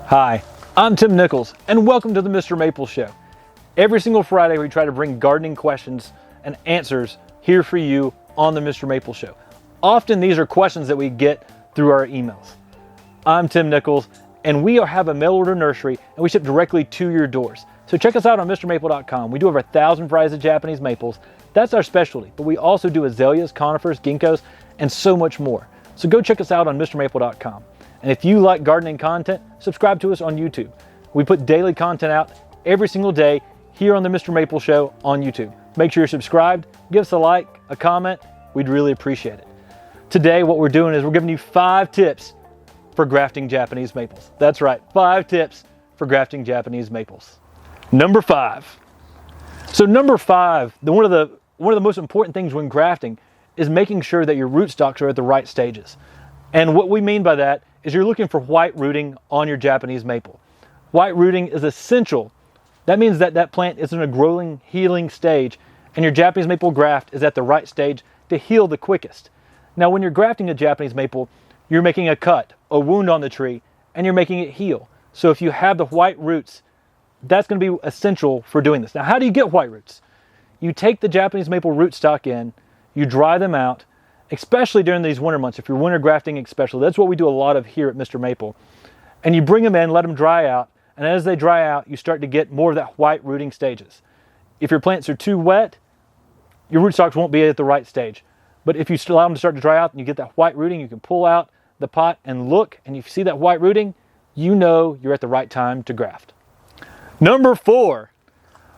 Hi, I'm Tim Nichols, and welcome to the Mr. Maple Show. Every single Friday, we try to bring gardening questions and answers here for you on the Mr. Maple Show. Often, these are questions that we get through our emails. I'm Tim Nichols, and we have a mail order nursery, and we ship directly to your doors. So check us out on MrMaple.com. We do over 1,000 varieties of Japanese maples. That's our specialty, but we also do azaleas, conifers, ginkgos, and so much more. So go check us out on MrMaple.com. And if you like gardening content, subscribe to us on YouTube. We put daily content out every single day here on the Mr. Maple Show on YouTube. Make sure you're subscribed, give us a like, a comment. We'd really appreciate it. Today, what we're doing is we're giving you 5 tips for grafting Japanese maples. That's right, 5 tips for grafting Japanese maples. Number 5. So number 5, one of the most important things when grafting is making sure that your rootstocks are at the right stages. And what we mean by that is you're looking for white rooting on your Japanese maple. White rooting is essential. That means that that plant is in a growing, healing stage, and your Japanese maple graft is at the right stage to heal the quickest. Now, when you're grafting a Japanese maple, you're making a cut, a wound on the tree, and you're making it heal. So if you have the white roots, that's going to be essential for doing this. Now, how do you get white roots? You take the Japanese maple rootstock in, you dry them out, especially during these winter months. If you're winter grafting especially, that's what we do a lot of here at Mr. Maple. And you bring them in, let them dry out, and as they dry out, you start to get more of that white rooting stages. If your plants are too wet, your rootstocks won't be at the right stage. But if you allow them to start to dry out and you get that white rooting, you can pull out the pot and look, and you see that white rooting, you know you're at the right time to graft. Number 4.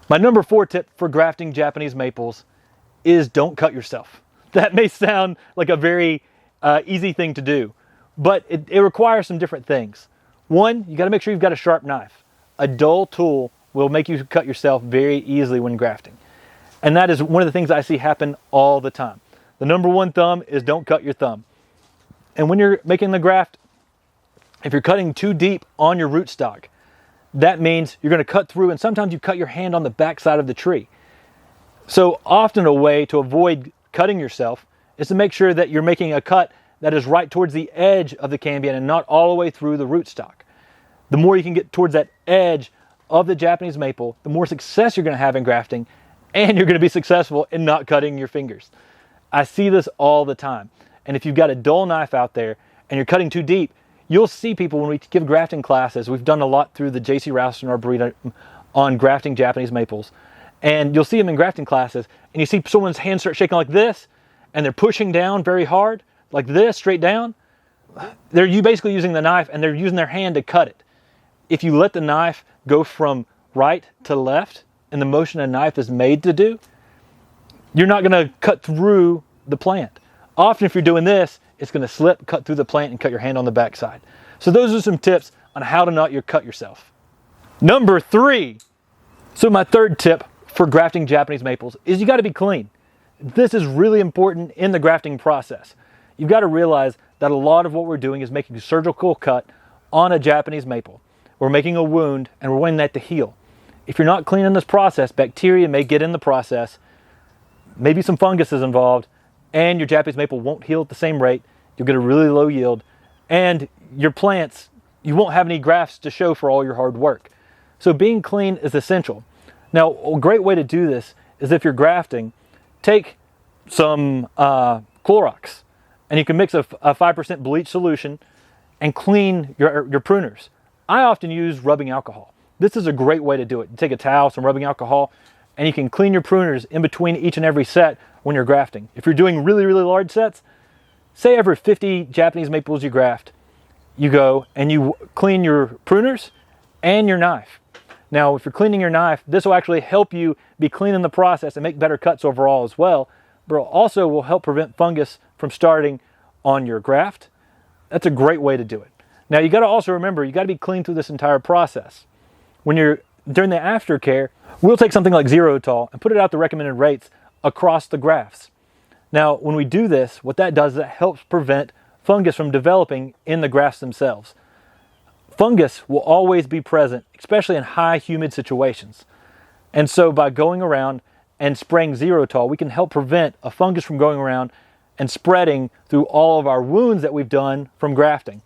My number 4 tip for grafting Japanese maples is don't cut yourself. That may sound like a very easy thing to do, but it requires some different things. One, you got to make sure you've got a sharp knife. A dull tool will make you cut yourself very easily when grafting. And that is one of the things I see happen all the time. The number 1 thumb is don't cut your thumb. And when you're making the graft, if you're cutting too deep on your rootstock, that means you're going to cut through, and sometimes you cut your hand on the back side of the tree. So often a way to avoid cutting yourself is to make sure that you're making a cut that is right towards the edge of the cambium and not all the way through the rootstock. The more you can get towards that edge of the Japanese maple, the more success you're going to have in grafting, and you're going to be successful in not cutting your fingers. I see this all the time. And if you've got a dull knife out there and you're cutting too deep, you'll see people when we give grafting classes. We've done a lot through the J.C. Rouse and Arboretum on grafting Japanese maples. And you'll see them in grafting classes, and you see someone's hands start shaking like this, and they're pushing down very hard, like this, straight down. They're basically using the knife, and they're using their hand to cut it. If you let the knife go from right to left, in the motion a knife is made to do, you're not going to cut through the plant. Often if you're doing this, it's going to slip, cut through the plant, and cut your hand on the backside. So those are some tips on how to not cut yourself. Number 3. So my 3rd tip for grafting Japanese maples is you got to be clean. This is really important in the grafting process. You've got to realize that a lot of what we're doing is making a surgical cut on a Japanese maple. We're making a wound and we're wanting that to heal. If you're not clean in this process, bacteria may get in the process, maybe some fungus is involved, and your Japanese maple won't heal at the same rate. You'll get a really low yield, and your plants, you won't have any grafts to show for all your hard work. So being clean is essential. Now, a great way to do this is if you're grafting, take some Clorox, and you can mix a 5% bleach solution and clean your pruners. I often use rubbing alcohol. This is a great way to do it. You take a towel, some rubbing alcohol, and you can clean your pruners in between each and every set when you're grafting. If you're doing really, really large sets, say every 50 Japanese maples you graft, you go and you clean your pruners and your knife. Now, if you're cleaning your knife, this will actually help you be clean in the process and make better cuts overall as well, but it also will help prevent fungus from starting on your graft. That's a great way to do it. Now, you got to also remember, you got to be clean through this entire process. When you're during the aftercare, we'll take something like Zerotol and put it out the recommended rates across the grafts. Now, when we do this, what that does is it helps prevent fungus from developing in the grafts themselves. Fungus will always be present, especially in high humid situations. And so by going around and spraying Zerotol, we can help prevent a fungus from going around and spreading through all of our wounds that we've done from grafting.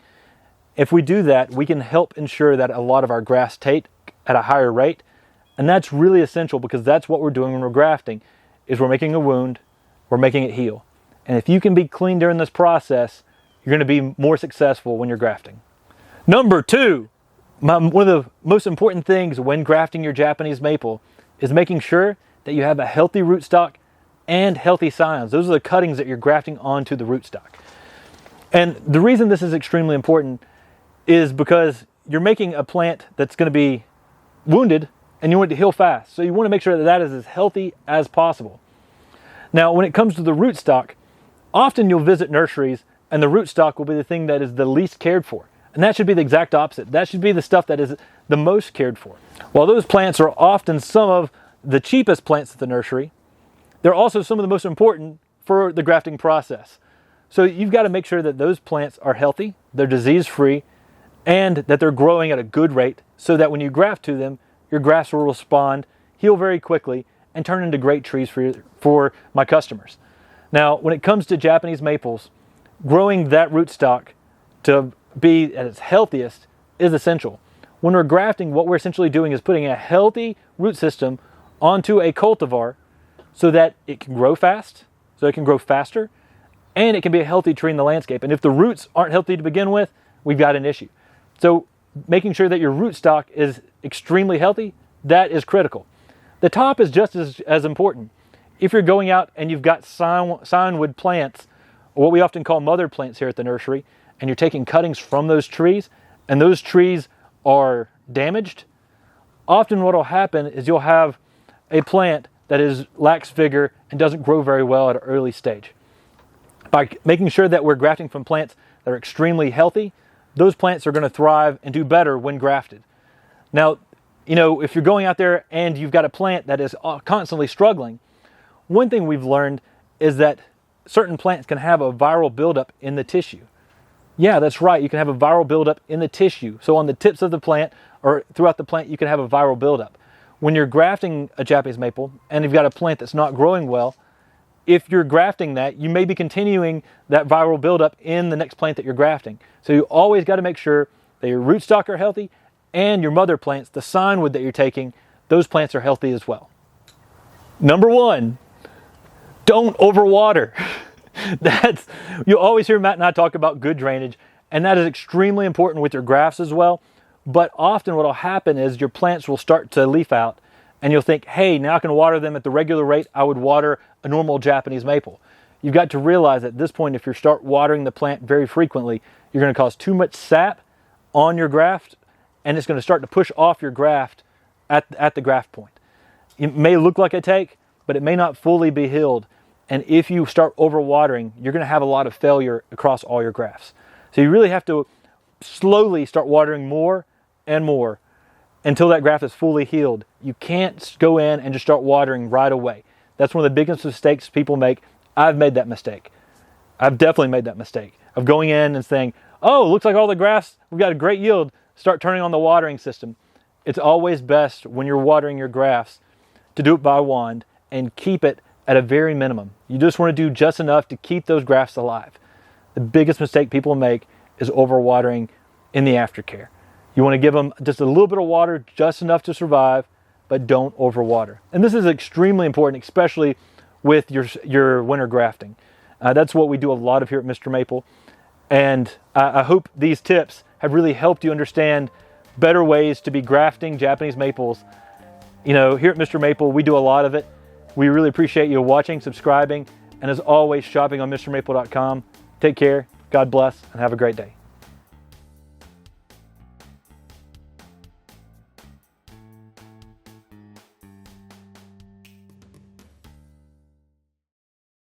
If we do that, we can help ensure that a lot of our grafts take at a higher rate. And that's really essential, because that's what we're doing when we're grafting, is we're making a wound, we're making it heal. And if you can be clean during this process, you're going to be more successful when you're grafting. Number 2, one of the most important things when grafting your Japanese maple is making sure that you have a healthy rootstock and healthy scions. Those are the cuttings that you're grafting onto the rootstock. And the reason this is extremely important is because you're making a plant that's going to be wounded and you want it to heal fast. So you want to make sure that that is as healthy as possible. Now, when it comes to the rootstock, often you'll visit nurseries and the rootstock will be the thing that is the least cared for. And that should be the exact opposite. That should be the stuff that is the most cared for. While those plants are often some of the cheapest plants at the nursery, they're also some of the most important for the grafting process. So you've got to make sure that those plants are healthy, they're disease-free, and that they're growing at a good rate, so that when you graft to them, your grafts will respond, heal very quickly, and turn into great trees for my customers. Now, when it comes to Japanese maples, growing that rootstock to be at its healthiest is essential. When we're grafting, what we're essentially doing is putting a healthy root system onto a cultivar so that it can grow fast, so it can grow faster, and it can be a healthy tree in the landscape. And if the roots aren't healthy to begin with, we've got an issue. So making sure that your rootstock is extremely healthy, that is critical. The top is just as important. If you're going out and you've got scionwood plants, or what we often call mother plants here at the nursery, and you're taking cuttings from those trees, and those trees are damaged, often what will happen is you'll have a plant that lacks vigor and doesn't grow very well at an early stage. By making sure that we're grafting from plants that are extremely healthy, those plants are going to thrive and do better when grafted. Now, if you're going out there and you've got a plant that is constantly struggling, one thing we've learned is that certain plants can have a viral buildup in the tissue. Yeah, that's right. You can have a viral buildup in the tissue. So on the tips of the plant or throughout the plant, you can have a viral buildup. When you're grafting a Japanese maple and you've got a plant that's not growing well, if you're grafting that, you may be continuing that viral buildup in the next plant that you're grafting. So you always got to make sure that your rootstock are healthy and your mother plants, the scionwood that you're taking, those plants are healthy as well. Number 1, don't overwater. You always hear Matt and I talk about good drainage, and that is extremely important with your grafts as well. But often what will happen is your plants will start to leaf out, and you'll think, hey, now I can water them at the regular rate I would water a normal Japanese maple. You've got to realize at this point, if you start watering the plant very frequently, you're going to cause too much sap on your graft, and it's going to start to push off your graft at the graft point. It may look like a take, but it may not fully be healed. And if you start overwatering, you're going to have a lot of failure across all your grafts. So you really have to slowly start watering more and more until that graft is fully healed. You can't go in and just start watering right away. That's one of the biggest mistakes people make. I've made that mistake. I've definitely made that mistake of going in and saying, oh, looks like all the grafts, we've got a great yield. Start turning on the watering system. It's always best when you're watering your grafts to do it by wand and keep it at a very minimum. You just want to do just enough to keep those grafts alive. The biggest mistake people make is overwatering in the aftercare. You want to give them just a little bit of water, just enough to survive, but don't overwater. And this is extremely important, especially with your winter grafting. That's what we do a lot of here at Mr. Maple. And I hope these tips have really helped you understand better ways to be grafting Japanese maples. Here at Mr. Maple, we do a lot of it. We really appreciate you watching, subscribing, and as always, shopping on MrMaple.com. Take care, God bless, and have a great day.